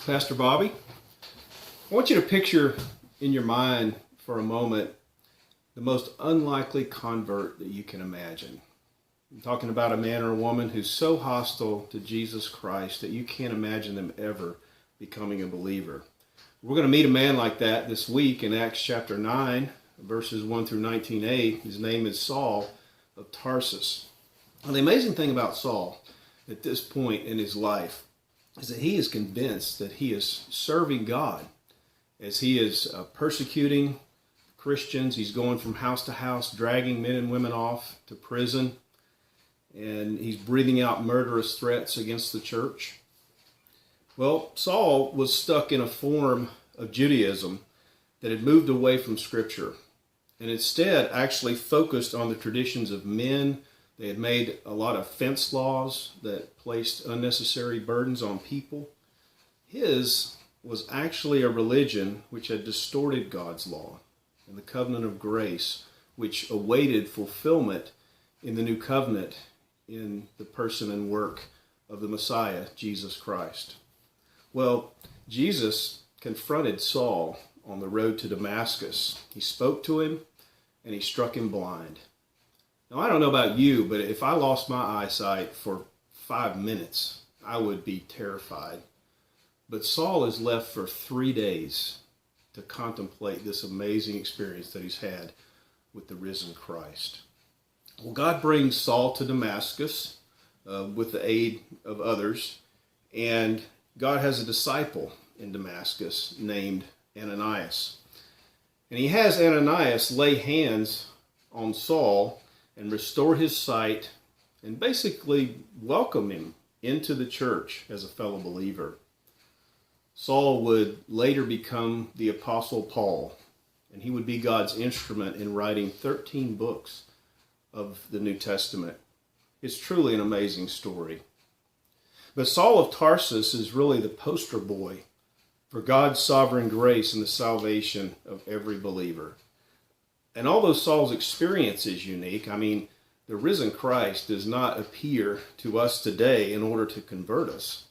Pastor Bobby. I want you to picture in your mind for a moment the most unlikely convert that you can imagine. I'm talking about a man or a woman who's so hostile to Jesus Christ that you can't imagine them ever becoming a believer. We're going to meet a man like that this week in Acts chapter 9, verses 1 through 19a. His name is Saul of Tarsus. And the amazing thing about Saul at this point in his life is that he is convinced that he is serving God as he is persecuting Christians. He's going from house to house, dragging men and women off to prison, and he's breathing out murderous threats against the church. Well, Saul was stuck in a form of Judaism that had moved away from Scripture and instead actually focused on the traditions of men. They had made a lot of fence laws that placed unnecessary burdens on people. His was actually a religion which had distorted God's law and the covenant of grace, which awaited fulfillment in the new covenant in the person and work of the Messiah, Jesus Christ. Well, Jesus confronted Saul on the road to Damascus. He spoke to him and he struck him blind. Now, I don't know about you, but if I lost my eyesight for 5 minutes, I would be terrified. But Saul is left for 3 days to contemplate this amazing experience that he's had with the risen Christ. Well, God brings Saul to Damascus with the aid of others, and God has a disciple in Damascus named Ananias. And he has Ananias lay hands on Saul and restore his sight and basically welcome him into the church as a fellow believer. Saul would later become the Apostle Paul, and he would be God's instrument in writing 13 books of the New Testament. It's truly an amazing story. But Saul of Tarsus is really the poster boy for God's sovereign grace and the salvation of every believer. And although Saul's experience is unique, the risen Christ does not appear to us today in order to convert us.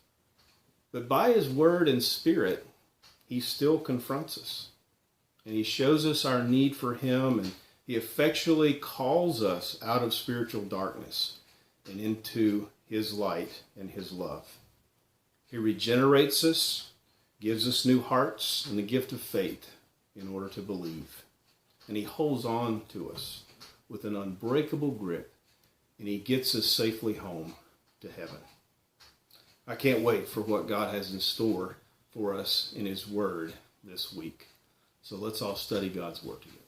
But by his word and spirit, he still confronts us. And he shows us our need for him, and he effectually calls us out of spiritual darkness and into his light and his love. He regenerates us, gives us new hearts and the gift of faith in order to believe. And he holds on to us with an unbreakable grip, and he gets us safely home to heaven. I can't wait for what God has in store for us in his word this week. So let's all study God's word together.